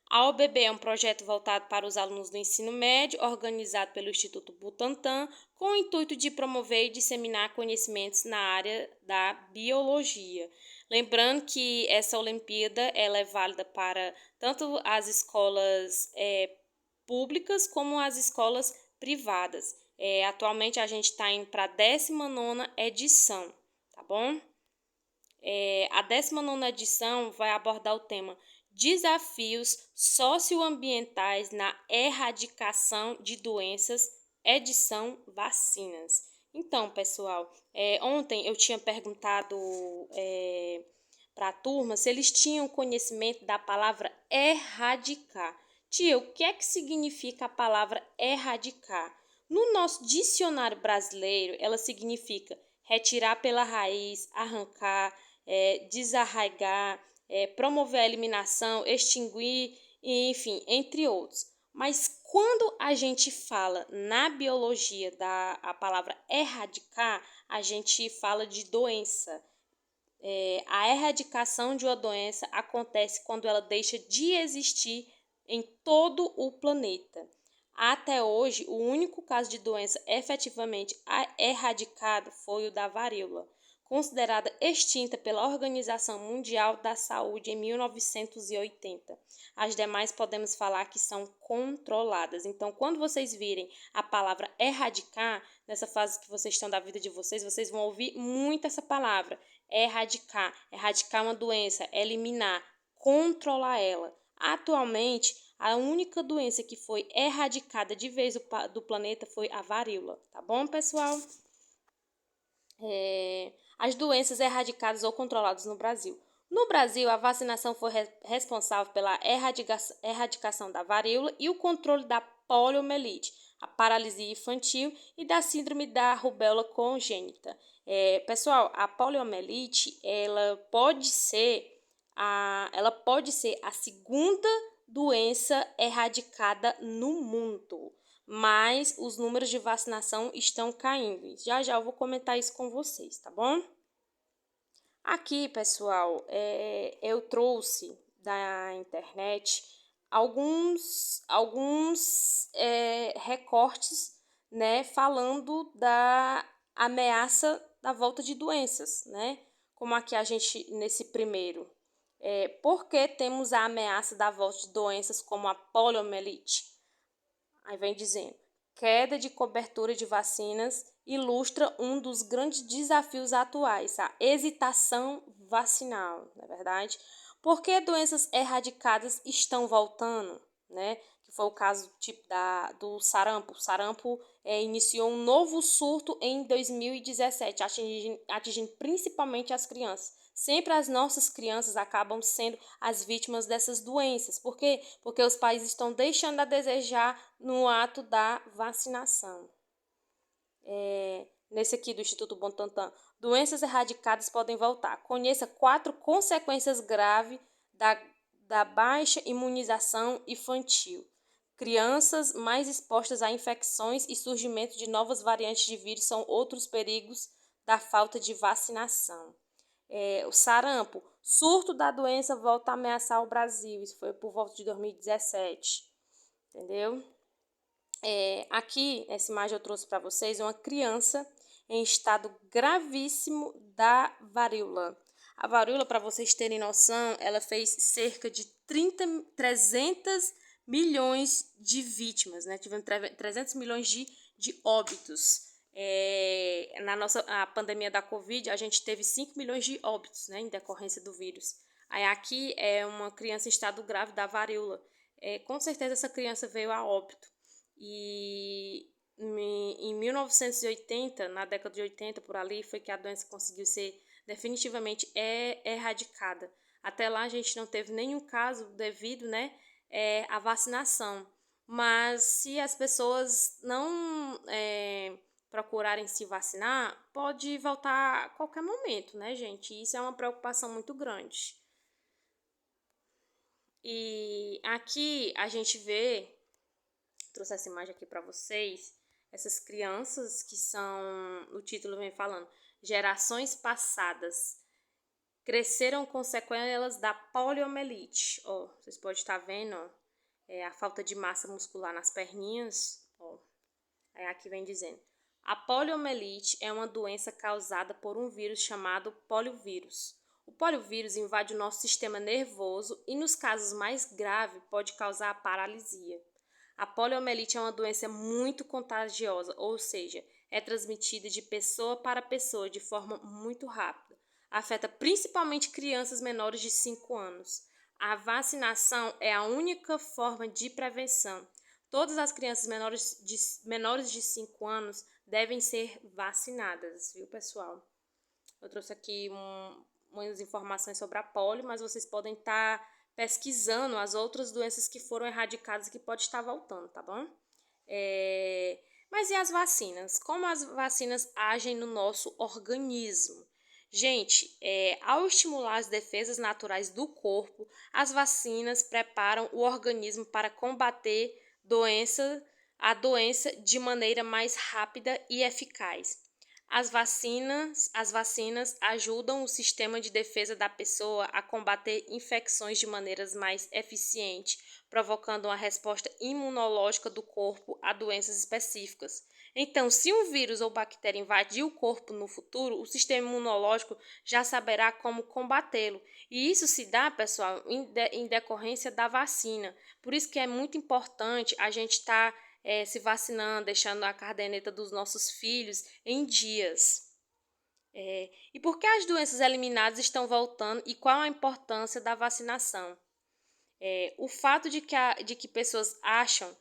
A OBB é um projeto voltado para os alunos do ensino médio, organizado pelo Instituto Butantan, com o intuito de promover e disseminar conhecimentos na área da biologia. Lembrando que essa Olimpíada ela é válida para tanto as escolas públicas como as escolas privadas. Atualmente a gente está indo para a 19ª edição, tá bom? A 19ª edição vai abordar o tema Desafios socioambientais na erradicação de doenças, edição vacinas. Então, pessoal, ontem eu tinha perguntado para a turma se eles tinham conhecimento da palavra erradicar. Tia, o que é que significa a palavra erradicar? No nosso dicionário brasileiro, ela significa retirar pela raiz, arrancar, desarraigar, promover a eliminação, extinguir, enfim, entre outros. Mas quando a gente fala na biologia a palavra erradicar, a gente fala de doença. A erradicação de uma doença acontece quando ela deixa de existir em todo o planeta. Até hoje, o único caso de doença efetivamente erradicado foi o da varíola, considerada extinta pela Organização Mundial da Saúde em 1980. As demais podemos falar que são controladas. Então, quando vocês virem a palavra erradicar, nessa fase que vocês estão da vida de vocês vão ouvir muito essa palavra. Erradicar uma doença, eliminar, controlar ela. Atualmente, a única doença que foi erradicada de vez do planeta foi a varíola, tá bom, pessoal? As doenças erradicadas ou controladas no Brasil. No Brasil, a vacinação foi responsável pela erradicação da varíola e o controle da poliomielite, a paralisia infantil e da síndrome da rubéola congênita. Pessoal, a poliomielite ela pode ser a segunda doença erradicada no mundo, mas os números de vacinação estão caindo. Já eu vou comentar isso com vocês, tá bom? Aqui, pessoal, eu trouxe da internet alguns recortes, né, falando da ameaça da volta de doenças, né? Como aqui a gente, nesse primeiro, por que temos a ameaça da volta de doenças como a poliomielite? Aí vem dizendo, queda de cobertura de vacinas ilustra um dos grandes desafios atuais, a hesitação vacinal, não é verdade? Por que doenças erradicadas estão voltando, né? Que foi o caso tipo do sarampo. O sarampo iniciou um novo surto em 2017, atingindo principalmente as crianças. Sempre as nossas crianças acabam sendo as vítimas dessas doenças. Por quê? Porque os países estão deixando a desejar no ato da vacinação. Nesse aqui do Instituto Butantan, doenças erradicadas podem voltar. Conheça 4 consequências graves da baixa imunização infantil. Crianças mais expostas a infecções e surgimento de novas variantes de vírus são outros perigos da falta de vacinação. O sarampo, surto da doença volta a ameaçar o Brasil. Isso foi por volta de 2017. Entendeu? Aqui, essa imagem eu trouxe para vocês uma criança em estado gravíssimo da varíola. A varíola, para vocês terem noção, ela fez cerca de 300 milhões de vítimas, né? Tivemos 300 milhões de óbitos. A pandemia da Covid, a gente teve 5 milhões de óbitos, né, em decorrência do vírus. Aí aqui é uma criança em estado grave da varíola. Com certeza essa criança veio a óbito. E em 1980, na década de 80, por ali, foi que a doença conseguiu ser definitivamente erradicada. Até lá a gente não teve nenhum caso devido, né, à vacinação. Mas se as pessoas não procurarem se vacinar, pode voltar a qualquer momento, né, gente? E isso é uma preocupação muito grande. E aqui a gente vê, trouxe essa imagem aqui para vocês, essas crianças que são, o título vem falando, gerações passadas. cresceram com sequelas da poliomielite. Ó, vocês podem estar vendo, ó, a falta de massa muscular nas perninhas. Ó, aqui vem dizendo. A poliomielite é uma doença causada por um vírus chamado poliovírus. O poliovírus invade o nosso sistema nervoso e, nos casos mais graves, pode causar a paralisia. A poliomielite é uma doença muito contagiosa, ou seja, é transmitida de pessoa para pessoa de forma muito rápida. Afeta principalmente crianças menores de 5 anos. A vacinação é a única forma de prevenção. Todas as crianças menores de 5 anos devem ser vacinadas, viu, pessoal? Eu trouxe aqui umas informações sobre a polio, mas vocês podem estar pesquisando as outras doenças que foram erradicadas e que pode estar voltando, tá bom? Mas e as vacinas? Como as vacinas agem no nosso organismo? Gente, ao estimular as defesas naturais do corpo, as vacinas preparam o organismo para combater a doença de maneira mais rápida e eficaz. As vacinas ajudam o sistema de defesa da pessoa a combater infecções de maneiras mais eficientes, provocando uma resposta imunológica do corpo a doenças específicas. Então, se um vírus ou bactéria invadir o corpo no futuro, o sistema imunológico já saberá como combatê-lo. E isso se dá, pessoal, em decorrência da vacina. Por isso que é muito importante a gente estar se vacinando, deixando a caderneta dos nossos filhos em dias. E por que as doenças eliminadas estão voltando e qual a importância da vacinação? O fato de que pessoas acham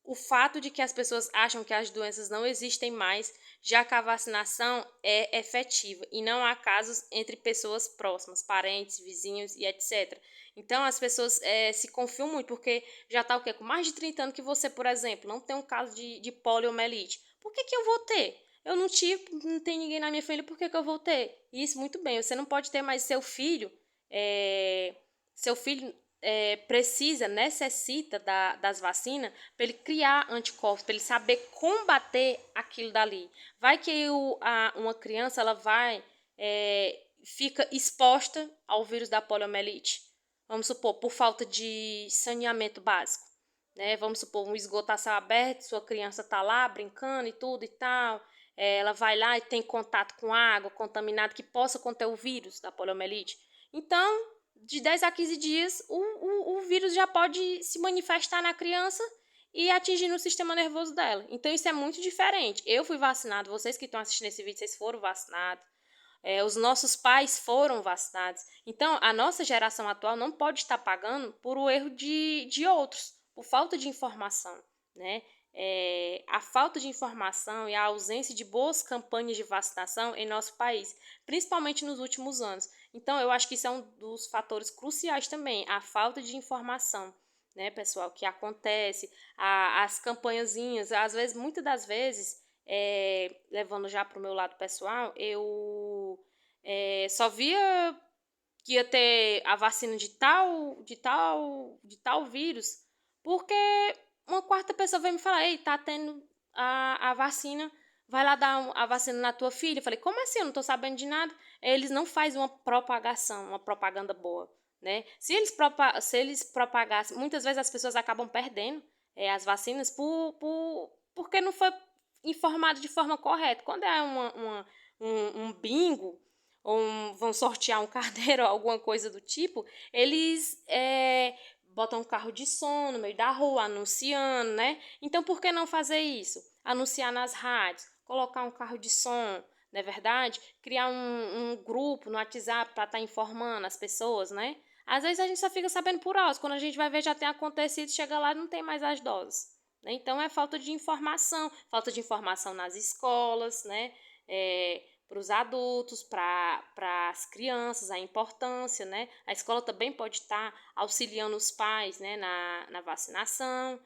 o fato de que as pessoas acham que as doenças não existem mais, já que a vacinação é efetiva e não há casos entre pessoas próximas, parentes, vizinhos e etc. Então, as pessoas se confiam muito, porque já está o quê? Com mais de 30 anos que você, por exemplo, não tem um caso de poliomielite. Por que eu vou ter? Eu não tive, não tem ninguém na minha família, por que eu vou ter? Isso, muito bem, você não pode ter mais seu filho necessita das vacinas para ele criar anticorpos, para ele saber combater aquilo dali. Vai que uma criança fica exposta ao vírus da poliomielite. Vamos supor, por falta de saneamento básico. Né? Vamos supor, um esgoto a céu aberto, sua criança está lá brincando e tudo e tal. Ela vai lá e tem contato com água contaminada que possa conter o vírus da poliomielite. Então, de 10 a 15 dias, o vírus já pode se manifestar na criança e atingir o sistema nervoso dela. Então, isso é muito diferente. Eu fui vacinado, vocês que estão assistindo esse vídeo, vocês foram vacinados. Os nossos pais foram vacinados. Então, a nossa geração atual não pode estar pagando por o erro de outros, por falta de informação, né? A falta de informação e a ausência de boas campanhas de vacinação em nosso país, principalmente nos últimos anos. Então, eu acho que isso é um dos fatores cruciais também, a falta de informação, né, pessoal, que acontece, as campanhazinhas, às vezes, muitas das vezes, levando já para o meu lado pessoal, eu só via que ia ter a vacina de tal vírus, porque uma quarta pessoa veio me falar, ei, tá tendo a vacina, vai lá dar a vacina na tua filha. Eu falei, como assim? Eu não tô sabendo de nada. Eles não fazem uma propagação, uma propaganda boa, né? Se eles propagassem, muitas vezes as pessoas acabam perdendo as vacinas porque não foi informado de forma correta. Quando é um bingo, ou vão sortear um carneiro ou alguma coisa do tipo, eles botam um carro de som no meio da rua, anunciando, né? Então, por que não fazer isso? Anunciar nas rádios, colocar um carro de som, não é verdade? Criar um grupo no WhatsApp para estar informando as pessoas, né? Às vezes a gente só fica sabendo por alto, quando a gente vai ver já tem acontecido, chega lá e não tem mais as doses. Né? Então, é falta de informação nas escolas, né? Para os adultos, para as crianças, a importância, né? A escola também pode estar auxiliando os pais, né, na vacinação.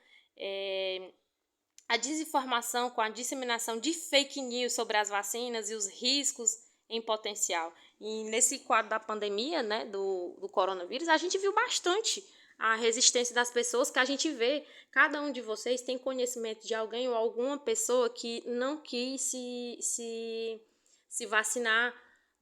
A desinformação com a disseminação de fake news sobre as vacinas e os riscos em potencial. E nesse quadro da pandemia, né, do coronavírus, a gente viu bastante a resistência das pessoas, que a gente vê, cada um de vocês tem conhecimento de alguém ou alguma pessoa que não quis se vacinar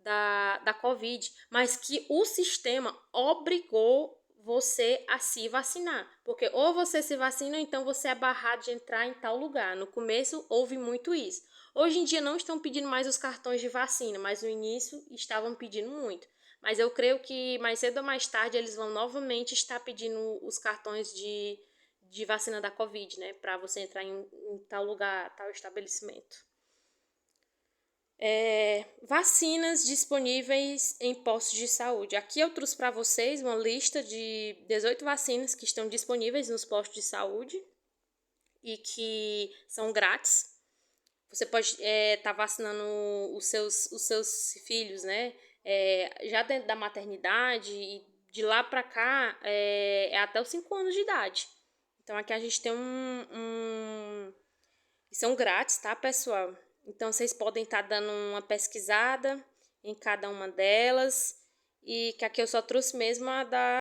da Covid, mas que o sistema obrigou você a se vacinar. Porque ou você se vacina, ou então você é barrado de entrar em tal lugar. No começo houve muito isso. Hoje em dia não estão pedindo mais os cartões de vacina, mas no início estavam pedindo muito. Mas eu creio que mais cedo ou mais tarde eles vão novamente estar pedindo os cartões de vacina da Covid, né? Para você entrar em tal lugar, tal estabelecimento. Vacinas disponíveis em postos de saúde. Aqui eu trouxe para vocês uma lista de 18 vacinas que estão disponíveis nos postos de saúde e que são grátis. Você pode estar vacinando os seus filhos, né? Já dentro da maternidade e de lá para cá é até os 5 anos de idade. Então aqui a gente tem e são grátis, tá, pessoal? Então vocês podem estar dando uma pesquisada em cada uma delas. E que aqui eu só trouxe mesmo a da